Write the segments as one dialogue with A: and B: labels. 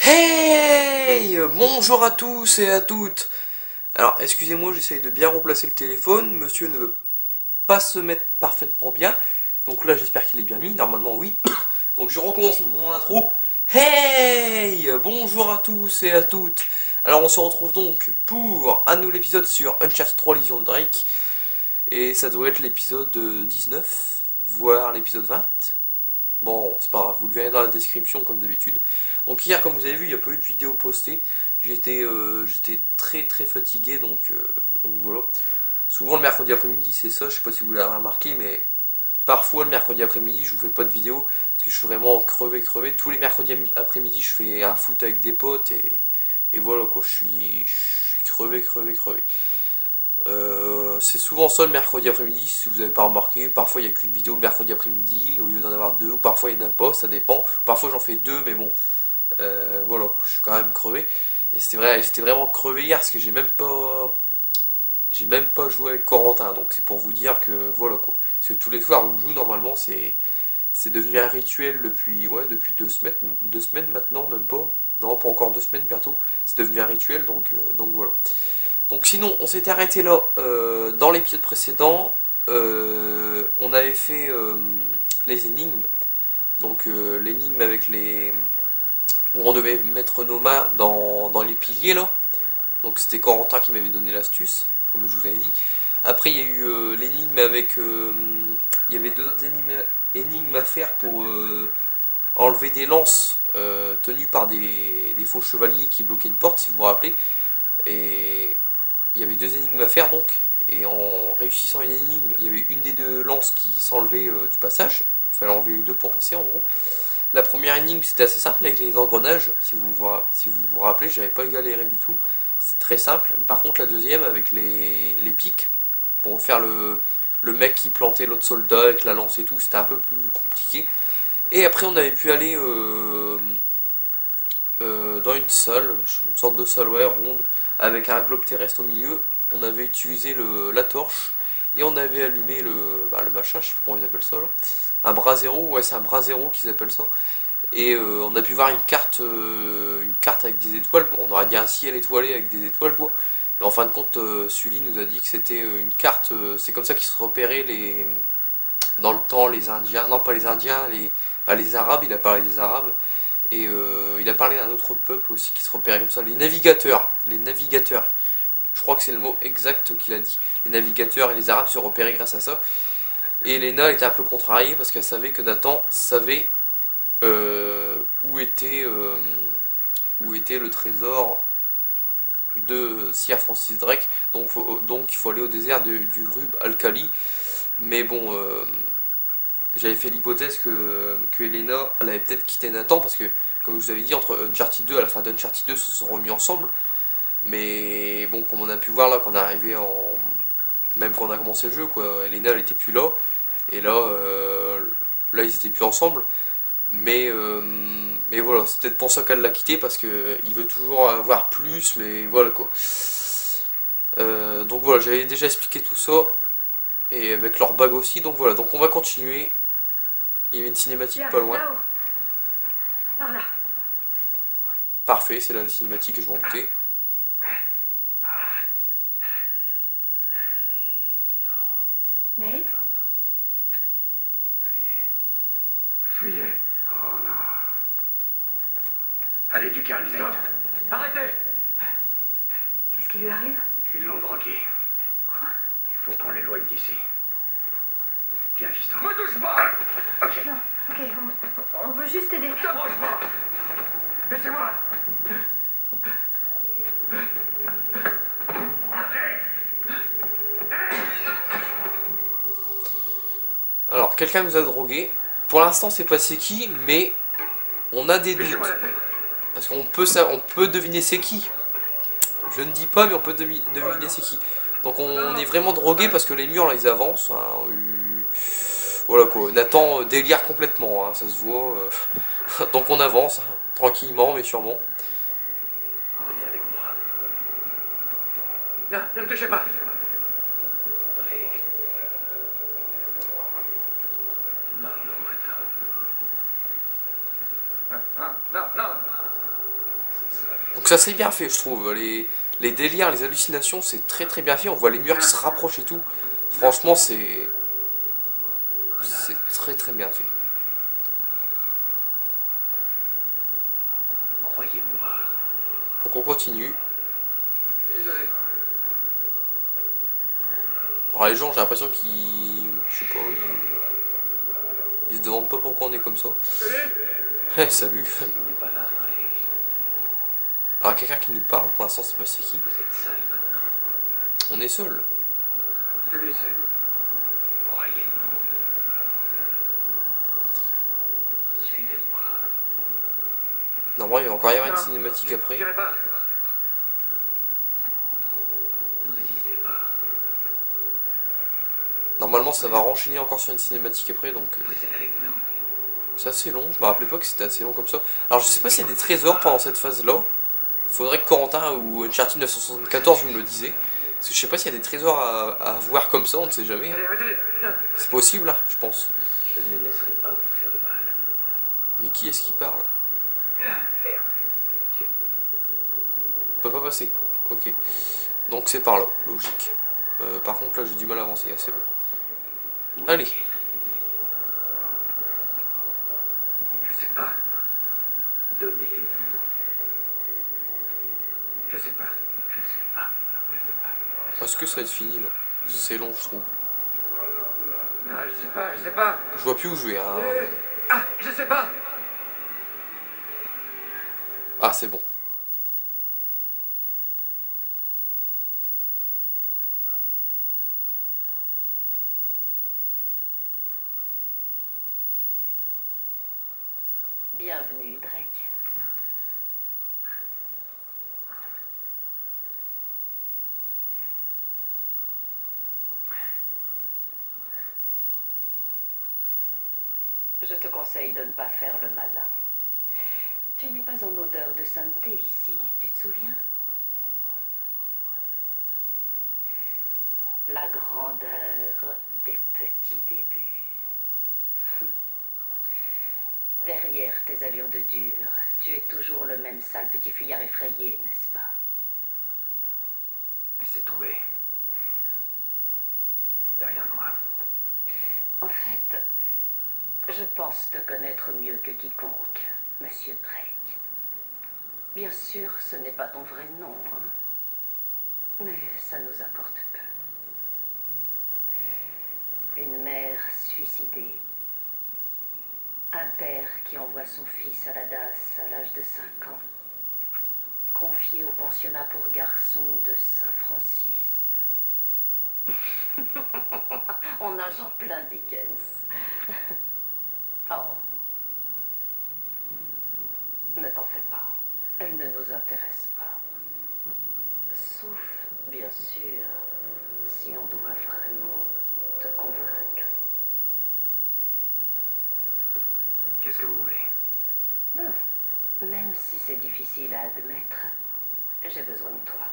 A: Hey! Bonjour à tous et à toutes. Alors, excusez-moi, j'essaye de bien remplacer le téléphone. Monsieur ne veut pas se mettre parfaitement bien. Donc là, j'espère qu'il est bien mis. Normalement, oui. Donc je recommence mon intro. Hey! Bonjour à tous et à toutes. Alors, on se retrouve donc pour un nouvel épisode sur Uncharted 3 Légion de Drake. Et ça doit être l'épisode 19, voire l'épisode 20. Bon, c'est pas grave, vous le verrez dans la description comme d'habitude. Donc hier, comme vous avez vu, il n'y a pas eu de vidéo postée. J'étais très fatigué, donc voilà. Souvent le mercredi après-midi, c'est ça, je sais pas si vous l'avez remarqué, mais parfois le mercredi après-midi, je vous fais pas de vidéo, parce que je suis vraiment crevé. Tous les mercredis après-midi, je fais un foot avec des potes, et voilà quoi, je suis crevé. C'est souvent ça le mercredi après-midi, si vous n'avez pas remarqué. Parfois il n'y a qu'une vidéo le mercredi après-midi au lieu d'en avoir deux, ou parfois il n'y en a pas, ça dépend. Parfois j'en fais deux, mais bon, voilà, je suis quand même crevé. Et c'était vrai, j'étais vraiment crevé hier parce que j'ai même pas joué avec Corentin, donc c'est pour vous dire que voilà quoi. Parce que tous les soirs on joue normalement, c'est devenu un rituel depuis 2 semaines maintenant, même pas. Non, pas encore 2 semaines bientôt. C'est devenu un rituel, donc voilà. Donc sinon, on s'était arrêté là dans l'épisode précédent. On avait fait les énigmes. Donc l'énigme avec les... où on devait mettre nos mains dans les piliers là. Donc c'était Corentin qui m'avait donné l'astuce, comme je vous avais dit. Après il y a eu l'énigme avec... il y avait deux autres énigmes à faire pour enlever des lances tenues par des faux chevaliers qui bloquaient une porte, si vous vous rappelez. Et il y avait deux énigmes à faire donc, et en réussissant une énigme, il y avait une des deux lances qui s'enlevait du passage. Il fallait enlever les deux pour passer en gros. La première énigme c'était assez simple avec les engrenages, si vous rappelez, j'avais pas galéré du tout. C'est très simple. Par contre la deuxième avec les pics, pour faire le mec qui plantait l'autre soldat avec la lance et tout, c'était un peu plus compliqué. Et après on avait pu aller dans une salle, une sorte de salle ronde, avec un globe terrestre au milieu. On avait utilisé la torche et on avait allumé le machin, je sais plus comment ils appellent ça là. Un brasero, ouais c'est un brasero qu'ils appellent ça. Et on a pu voir une carte avec des étoiles. Bon, on aurait dit un ciel étoilé avec des étoiles quoi. Mais en fin de compte, Sully nous a dit que c'était une carte, c'est comme ça qu'ils se repéraient dans le temps les Indiens, non pas les Indiens, les Arabes, il a parlé des Arabes. Et il a parlé d'un autre peuple aussi qui se repérait comme ça, les navigateurs. Les navigateurs. Je crois que c'est le mot exact qu'il a dit. Les navigateurs et les Arabes se repéraient grâce à ça. Et Elena était un peu contrariée parce qu'elle savait que Nathan savait où était le trésor de Sir Francis Drake. Donc il faut aller au désert du Rub Al-Khali. Mais bon, j'avais fait l'hypothèse que Elena elle avait peut-être quitté Nathan parce que, comme je vous avais dit, entre Uncharted 2 à la fin d'Uncharted 2, ils se sont remis ensemble. Mais bon, comme on a pu voir là, quand on est arrivé en. Même quand on a commencé le jeu, quoi, Elena elle était plus là. Et là ils étaient plus ensemble. Mais voilà, c'est peut-être pour ça qu'elle l'a quitté parce que il veut toujours avoir plus, mais voilà quoi. Donc voilà, j'avais déjà expliqué tout ça. Et avec leur bague aussi, donc voilà, donc on va continuer. Il y avait une cinématique
B: Viens,
A: pas loin.
B: là-haut. Par là.
A: Parfait, c'est la cinématique, je m'en doutais.
B: Nate?
C: Fuyez. Oh non. Allez, du calme, Nate. Arrêtez.
B: Qu'est-ce qui lui arrive?
C: Ils l'ont drogué.
B: Quoi?
C: Il faut qu'on l'éloigne d'ici. Viens, fiston. Me touche pas. Ok.
B: Non, ok, on veut juste aider.
C: T'approche pas. Laissez-moi.
A: Alors, quelqu'un nous a drogué. Pour l'instant, c'est pas c'est qui, mais on a des doutes.
C: Fichez-moi la tête.
A: Parce on peut deviner c'est qui. Je ne dis pas, mais on peut deviner c'est qui. Donc on est vraiment drogué parce que les murs là ils avancent. Hein, voilà quoi. Nathan délire complètement, hein, ça se voit. Donc on avance, hein, tranquillement mais sûrement.
C: Venez avec moi. Non, ne me touchez pas. Drake. Marlowe, attends. Non.
A: Donc ça c'est bien fait, je trouve. Les délires, les hallucinations, c'est très très bien fait. On voit les murs qui se rapprochent et tout. Franchement, c'est très très bien fait.
C: Croyez-moi.
A: Donc on continue.
C: Désolé.
A: Alors les gens, j'ai l'impression qu'ils... Je sais pas, ils se demandent pas pourquoi on est comme ça. Eh, salut.
C: Il n'est pas là, Drake.
A: Alors quelqu'un qui nous parle, pour l'instant c'est pas c'est qui.
C: Vous êtes seul maintenant.
A: On est seul.
C: C'est lui, c'est... Croyez-moi. Suivez-moi.
A: Normalement il va encore y avoir une cinématique après.
C: J'irai pas. Ne résistez pas.
A: Normalement ça va renchaîner encore sur une cinématique après, donc
C: Vous êtes avec nous.
A: c'est assez long. Je me rappelais pas que c'était assez long comme ça. Alors je sais pas s'il y a des trésors pendant cette phase là. Faudrait que Corentin ou Uncharted 974 vous me le disiez. Parce que je sais pas s'il y a des trésors à voir comme ça, on ne sait jamais.
C: Allez, arrêtez-les. Viens.
A: C'est possible, hein, je pense.
C: Je ne les laisserai pas vous faire de mal.
A: Mais qui est-ce qui parle?
C: Merde.
A: On peut pas passer. Ok. Donc c'est par là, logique. Par contre là j'ai du mal à avancer, c'est bon. Allez.
C: Je sais pas. Donnez-les-nous. Je sais pas. Je ne sais pas. Je sais pas.
A: Est-ce que ça va être fini là? C'est long je trouve.
C: Ah, je sais pas, je sais pas.
A: Je vois plus où je vais. Hein.
C: Ah, je sais pas.
A: Ah c'est bon.
D: Bienvenue, Drake. Je te conseille de ne pas faire le malin. Tu n'es pas en odeur de sainteté ici, tu te souviens? La grandeur des petits débuts. Derrière tes allures de dur, tu es toujours le même sale petit fuyard effrayé, n'est-ce pas?
C: Laissez tomber. Y a rien de moi.
D: En fait, je pense te connaître mieux que quiconque, Monsieur Drake. Bien sûr, ce n'est pas ton vrai nom, hein? Mais ça nous importe peu. Une mère suicidée. Un père qui envoie son fils à la DAS à l'âge de 5 ans. Confié au pensionnat pour garçons de Saint-Francis. On nage en plein Dickens. Oh. Ne t'en fais pas. Elle ne nous intéresse pas. Sauf, bien sûr, si on doit vraiment te convaincre.
C: Qu'est-ce que vous voulez?
D: Non. Même si c'est difficile à admettre, j'ai besoin de toi.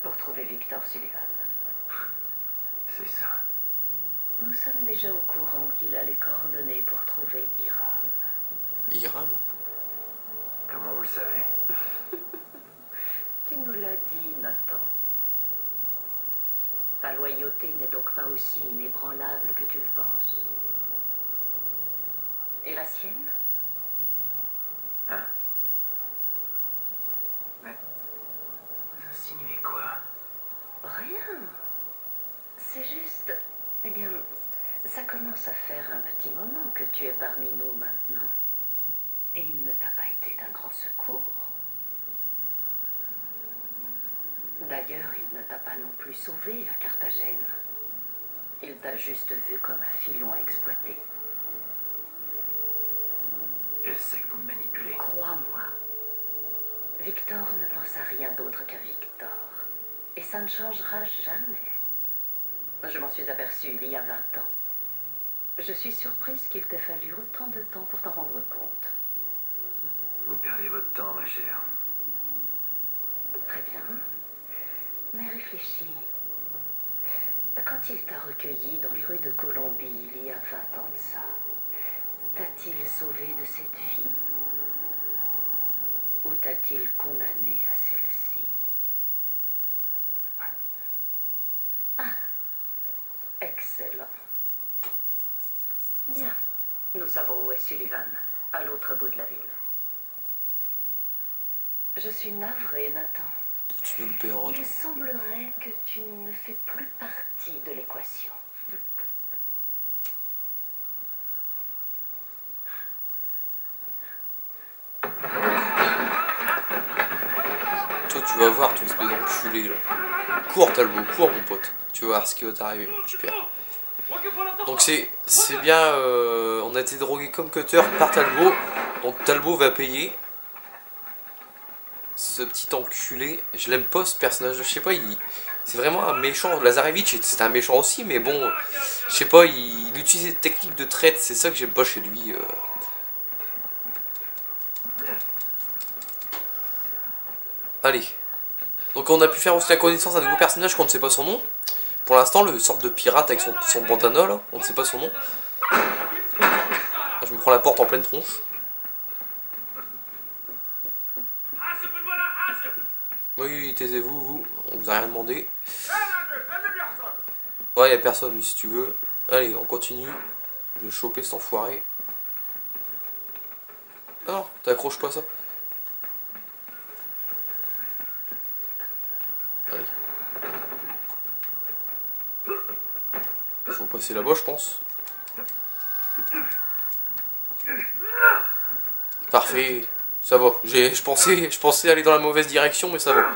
D: Pour trouver Victor Sullivan.
C: C'est ça.
D: Nous sommes déjà au courant qu'il a les coordonnées pour trouver Hiram.
A: Hiram?
C: Comment vous le savez?
D: Tu nous l'as dit, Nathan. Ta loyauté n'est donc pas aussi inébranlable que tu le penses. Et la sienne?
C: Hein? Mais... Vous insinuez quoi?
D: Rien. C'est juste... Eh bien, ça commence à faire un petit moment que tu es parmi nous maintenant. Et il ne t'a pas été d'un grand secours. D'ailleurs, il ne t'a pas non plus sauvé à Carthagène. Il t'a juste vu comme un filon à exploiter.
C: Je sais que vous me manipulez.
D: Crois-moi, Victor ne pense à rien d'autre qu'à Victor. Et ça ne changera jamais. Je m'en suis aperçue il y a 20 ans. Je suis surprise qu'il t'ait fallu autant de temps pour t'en rendre compte.
C: Vous perdez votre temps, ma chère.
D: Très bien. Mais réfléchis. Quand il t'a recueilli dans les rues de Colombie il y a 20 ans de ça, t'a-t-il sauvé de cette vie? ou t'a-t-il condamné à celle-ci? Ah, excellent. Bien, nous savons où est Sullivan, à l'autre bout de la ville. Je suis navrée, Nathan.
A: Tu veux me payer en retour.
D: Il semblerait que tu ne fais plus partie de l'équation.
A: Toi, tu vas voir, ton espèce d'enculé, là. Cours, Talbot, cours, mon pote. Tu vas voir ce qui va t'arriver, mon petit père. Donc c'est bien, on a été drogué comme Cutter par Talbot. Donc Talbot va payer. Ce petit enculé, je l'aime pas ce personnage, je sais pas, c'est vraiment un méchant. Lazarevich c'était un méchant aussi, mais bon, je sais pas, il utilise des techniques de traite, c'est ça que j'aime pas chez lui. Allez. Donc on a pu faire aussi la connaissance d'un nouveau personnage qu'on ne sait pas son nom. Pour l'instant, le sorte de pirate avec son bandana là, on ne sait pas son nom. Je me prends la porte en pleine tronche. Oui, taisez-vous, vous. On vous a rien demandé. Ouais, y'a personne, lui, si tu veux. Allez, on continue. Je vais choper cet enfoiré. Ah non, t'accroches pas ça. Allez. Faut passer là-bas, je pense. Parfait. Ça va. Je pensais aller dans la mauvaise direction, mais ça va.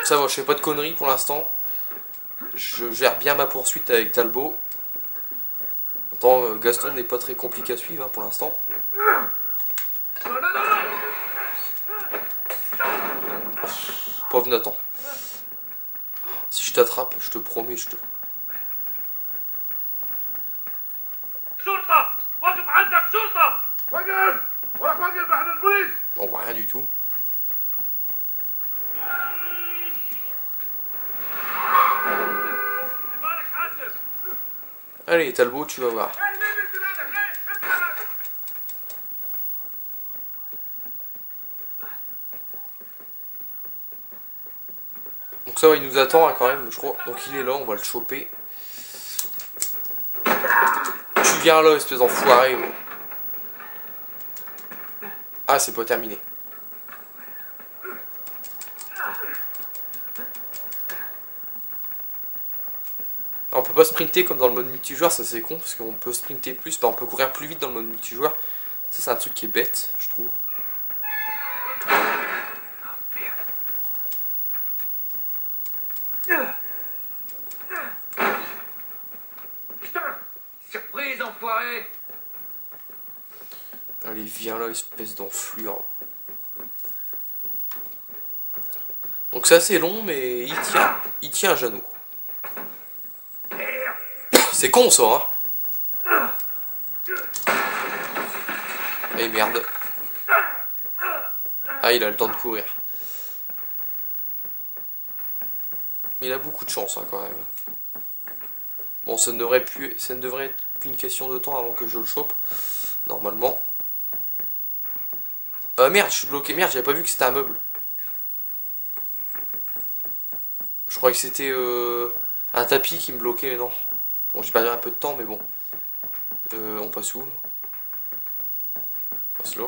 A: Ça va, je fais pas de conneries pour l'instant. Je gère bien ma poursuite avec Talbot. Pourtant, Gaston n'est pas très compliqué à suivre hein, pour l'instant. Pauvre Nathan. Si je t'attrape, je te promets, je te... On voit rien du tout. Allez, Talbot, tu vas voir. Donc ça va, il nous attend hein, quand même, je crois. Donc il est là, on va le choper. Tu viens là, espèce d'enfoiré. Oh. Ah, c'est pas terminé. On peut pas sprinter comme dans le mode multijoueur, ça c'est con, parce qu'on peut sprinter plus, bah on peut courir plus vite dans le mode multijoueur. Ça c'est un truc qui est bête, je trouve.
C: Putain! Surprise, enfoiré!
A: Allez, viens là, espèce d'enflure. Donc c'est assez long, mais il tient Jeannot. C'est con ça, hein. Eh merde. Ah, il a le temps de courir. Mais il a beaucoup de chance, hein, quand même. Bon, ça ne devrait être qu'une question de temps avant que je le chope. Normalement. Merde, je suis bloqué. Merde, j'avais pas vu que c'était un meuble. Je croyais que c'était un tapis qui me bloquait, mais non. Bon, j'ai perdu un peu de temps, mais bon. On passe où, là? On passe là.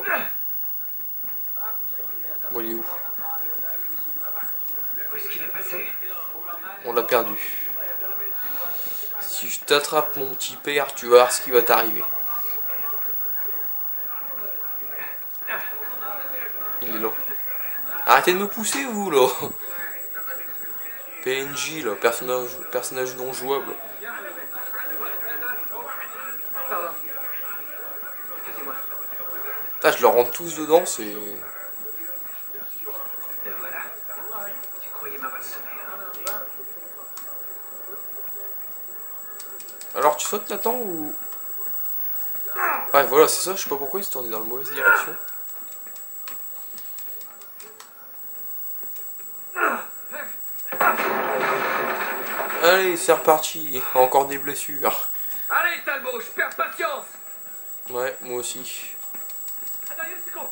A: Bon, il est où?
C: Où est-ce qu'il est passé?
A: On l'a perdu. Si je t'attrape, mon petit père, tu vas voir ce qui va t'arriver. Il est là. Arrêtez de me pousser, vous, là. PNJ, là, personnage non jouable.
C: Pardon. Excusez-moi.
A: Putain, je leur rentre tous dedans, c'est...
C: Le voilà. Tu croyais m'avoir sonné, hein?
A: Alors, tu sautes, Nathan, ou... Ouais, voilà, c'est ça, je sais pas pourquoi il se tournait dans la mauvaise direction. Allez, c'est reparti. Encore des blessures.
C: Allez, Talbot, je perds patience!
A: Ouais, moi aussi.
C: Attends, il y a une seconde.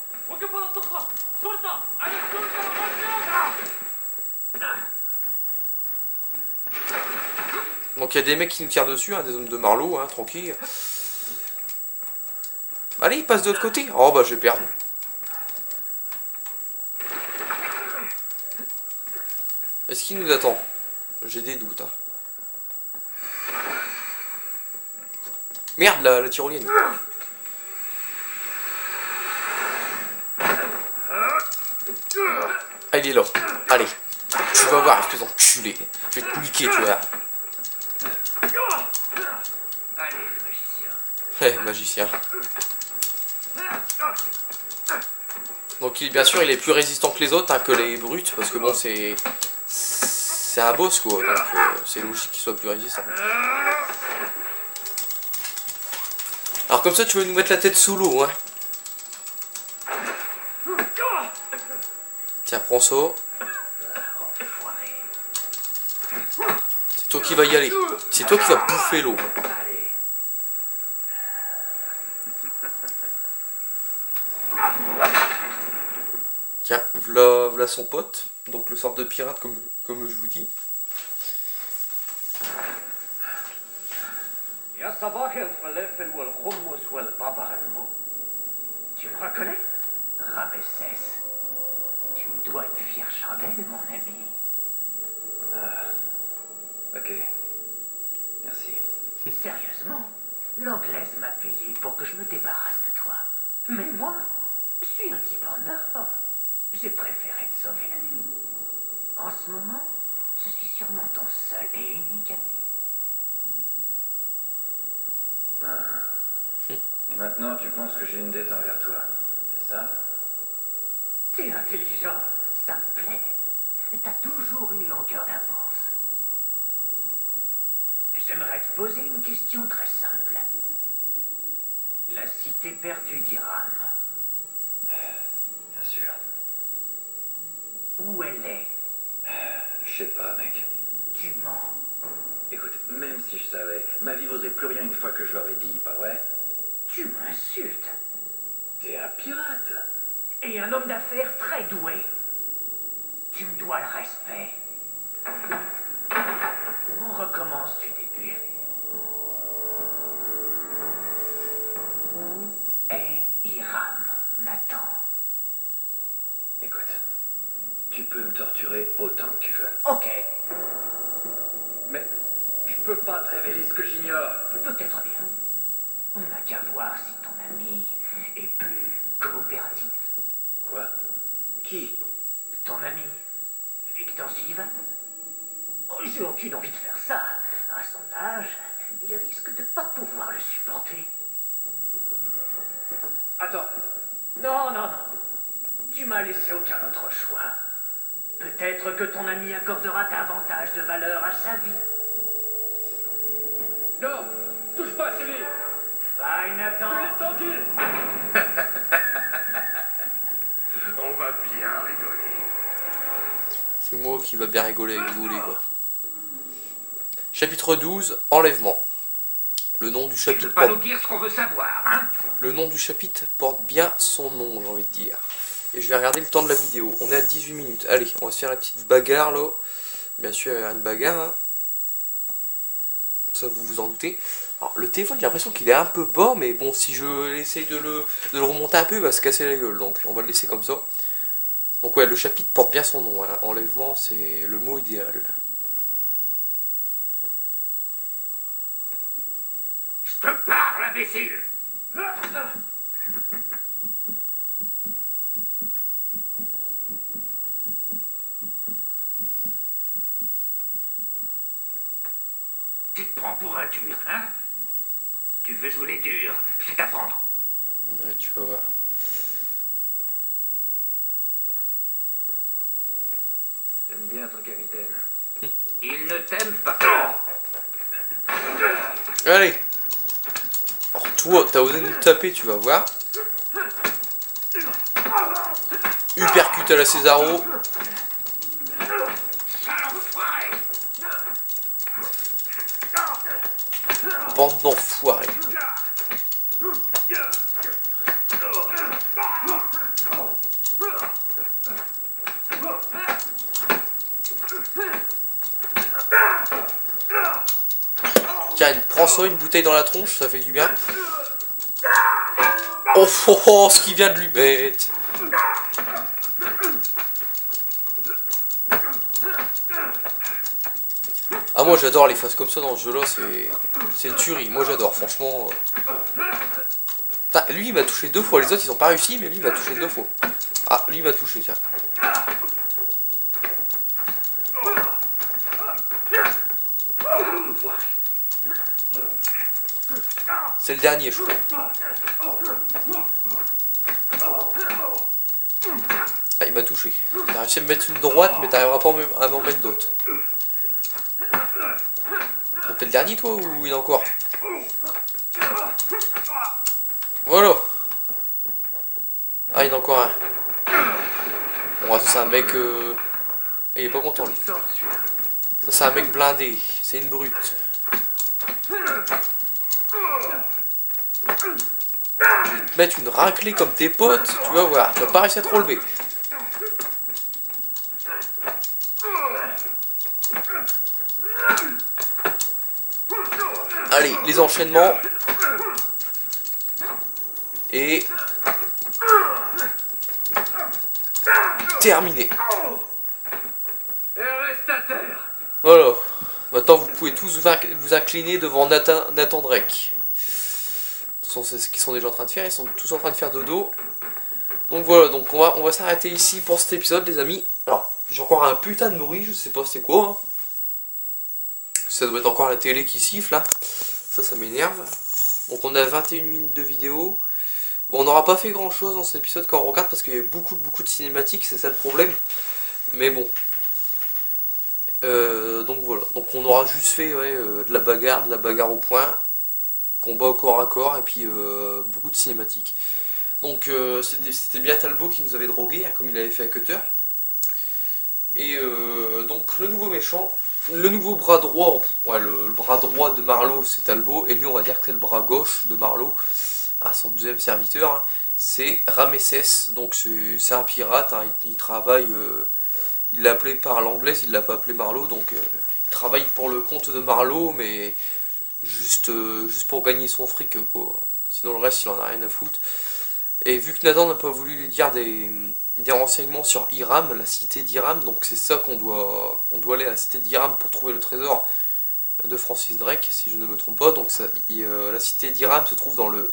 A: Donc il y a des mecs qui nous tirent dessus, hein, des hommes de Marlowe, hein, tranquille. Allez, il passe de l'autre côté. Oh bah je vais perdre. Est-ce qu'il nous attend? J'ai des doutes. Hein. Merde, la tyrolienne. Ah, il est là. Allez. Tu vas voir, espèce d'enculé. Je vais te niquer, tu vois.
C: Allez, magicien.
A: Magicien. Donc bien sûr il est plus résistant que les autres, hein, que les brutes, parce que bon c'est un boss quoi, donc c'est logique qu'il soit plus résistant. Alors comme ça tu veux nous mettre la tête sous l'eau, hein. Tiens, prends ça. C'est toi qui vas y aller. C'est toi qui vas bouffer l'eau. Tiens, voilà son pote, donc le sort de pirate comme je vous dis.
C: Tu me reconnais? Ramesses. Tu me dois une fière chandelle, mon ami. Ok. Merci. Sérieusement, l'Anglaise m'a payé pour que je me débarrasse de toi. Mais moi, je suis un type en or. J'ai préféré te sauver la vie. En ce moment, je suis sûrement ton seul et unique ami. Et maintenant, tu penses que j'ai une dette envers toi, c'est ça? T'es intelligent, ça me plaît. T'as toujours une longueur d'avance. J'aimerais te poser une question très simple. La cité perdue d'Iram. Bien sûr. Où elle est? Je sais pas, mec. Tu mens. Écoute, même si je savais, ma vie vaudrait plus rien une fois que je l'aurais dit, pas vrai? Tu m'insultes. T'es un pirate. Et un homme d'affaires très doué. Tu me dois le respect. On recommence du début. Où est Iram, Nathan? Écoute, tu peux me torturer autant que tu veux. Ok. Mais je peux pas te révéler ce que j'ignore. Peut-être bien. On n'a qu'à voir si ton ami est plus coopératif. Quoi? Qui? Ton ami, Victor Sullivan. Oh, j'ai aucune envie de faire ça. À son âge, il risque de pas pouvoir le supporter. Attends. Non, non, non. Tu m'as laissé aucun autre choix. Peut-être que ton ami accordera davantage de valeur à sa vie. Non, touche pas à celui. Bye, Nathan. Tu laisses tranquille. On va bien rigoler.
A: C'est moi qui va bien rigoler avec vous les gars. Chapitre 12, enlèvement. Le nom du chapitre
C: pas nous dire ce qu'on veut savoir, hein?
A: Le nom du chapitre porte bien son nom, j'ai envie de dire. Et je vais regarder le temps de la vidéo. On est à 18 minutes. Allez, on va se faire la petite bagarre là. Bien sûr, il y a une bagarre. Hein. Ça, vous vous en doutez. Alors, le téléphone, j'ai l'impression qu'il est un peu bas, mais bon, si je essaye de le remonter un peu, il va se casser la gueule. Donc, on va le laisser comme ça. Donc, ouais, le chapitre porte bien son nom. Hein. Enlèvement, c'est le mot idéal.
C: Je te parle, imbécile! Tu te prends pour un dur, hein? Tu veux jouer les durs, je vais t'apprendre.
A: Ouais, tu vas voir.
C: J'aime bien ton capitaine. Il ne t'aime pas.
A: Allez. Alors toi, t'as osé nous taper, tu vas voir. Uppercut à la Césaro. Bande d'enfoirés. Tiens, prends ça, une bouteille dans la tronche, ça fait du bien. Oh, oh, oh, ce qu'il vient de lui mettre. Ah, moi j'adore les phases comme ça dans ce jeu là, c'est une tuerie, moi j'adore, franchement. Putain, lui il m'a touché 2 fois, les autres ils ont pas réussi, mais lui il m'a touché 2 fois. Ah, lui il m'a touché, tiens. C'est le dernier, je crois. Ah, il m'a touché. T'as réussi à me mettre une droite, mais t'arriveras pas à m'en mettre d'autres. Bon, t'es le dernier, toi, ou il y en a encore? Voilà. Ah, il y en a encore un. Bon, ça, c'est un mec... Il est pas content, lui. Ça, c'est un mec blindé. C'est une brute. Je vais te mettre une raclée comme tes potes, tu vas voir. Tu vas pas réussir à te relever. Allez, les enchaînements. Et... terminé. Voilà. Maintenant, vous pouvez tous vous incliner devant Nathan Drake. C'est ce qu'ils sont déjà en train de faire. Ils sont tous en train de faire dodo. Donc voilà, donc on va s'arrêter ici pour cet épisode, les amis. Alors, j'ai encore un putain de bruit, je sais pas c'est quoi. Hein. Ça doit être encore la télé qui siffle, là. Ça m'énerve. Donc on a 21 minutes de vidéo. Bon, on n'aura pas fait grand chose dans cet épisode quand on regarde parce qu'il y a eu beaucoup de cinématiques, c'est ça le problème. Mais bon. Donc voilà. Donc on aura juste fait de la bagarre au point. Combat au corps à corps et puis beaucoup de cinématiques. Donc c'était bien Talbot qui nous avait drogué, hein, comme il avait fait à Cutter. Et donc le nouveau méchant, le nouveau bras droit, ouais, le bras droit de Marlowe c'est Talbot, et lui on va dire que c'est le bras gauche de Marlowe, son deuxième serviteur, hein, c'est Ramesses, donc c'est un pirate, hein, il travaille, il l'a appelé par l'anglaise, il l'a pas appelé Marlowe, donc il travaille pour le compte de Marlowe, mais juste pour gagner son fric, quoi. Sinon le reste il en a rien à foutre. Et vu que Nathan n'a pas voulu lui dire des renseignements sur Hiram, la cité d'Hiram, donc c'est ça qu'on doit aller à la cité d'Hiram pour trouver le trésor de Francis Drake, si je ne me trompe pas. Donc ça, la cité d'Hiram se trouve dans le...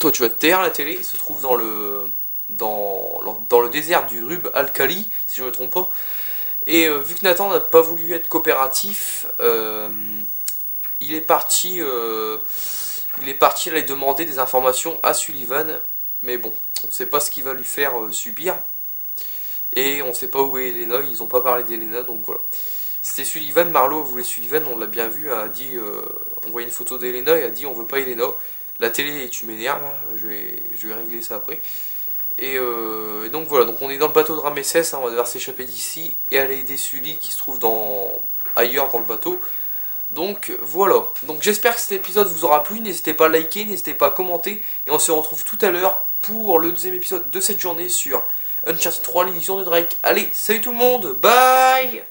A: Toi tu vas te taire, la télé, se trouve dans le désert du Rub Al-Khali, si je ne me trompe pas. Et vu que Nathan n'a pas voulu être coopératif, il est parti aller demander des informations à Sullivan, mais bon, on ne sait pas ce qu'il va lui faire subir, et on ne sait pas où est Elena, ils n'ont pas parlé d'Elena, donc voilà. C'était Sullivan, Marlowe voulait Sullivan, on l'a bien vu, a dit, on voyait une photo d'Elena, et a dit on veut pas Elena, la télé tu m'énerves, hein, je vais régler ça après. Et donc voilà, donc on est dans le bateau de Ramesses, hein, on va devoir s'échapper d'ici, et aller aider Sully qui se trouve ailleurs dans le bateau. Donc voilà, donc j'espère que cet épisode vous aura plu, n'hésitez pas à liker, n'hésitez pas à commenter, et on se retrouve tout à l'heure pour le deuxième épisode de cette journée sur Uncharted 3, l'édition de Drake. Allez, salut tout le monde, bye!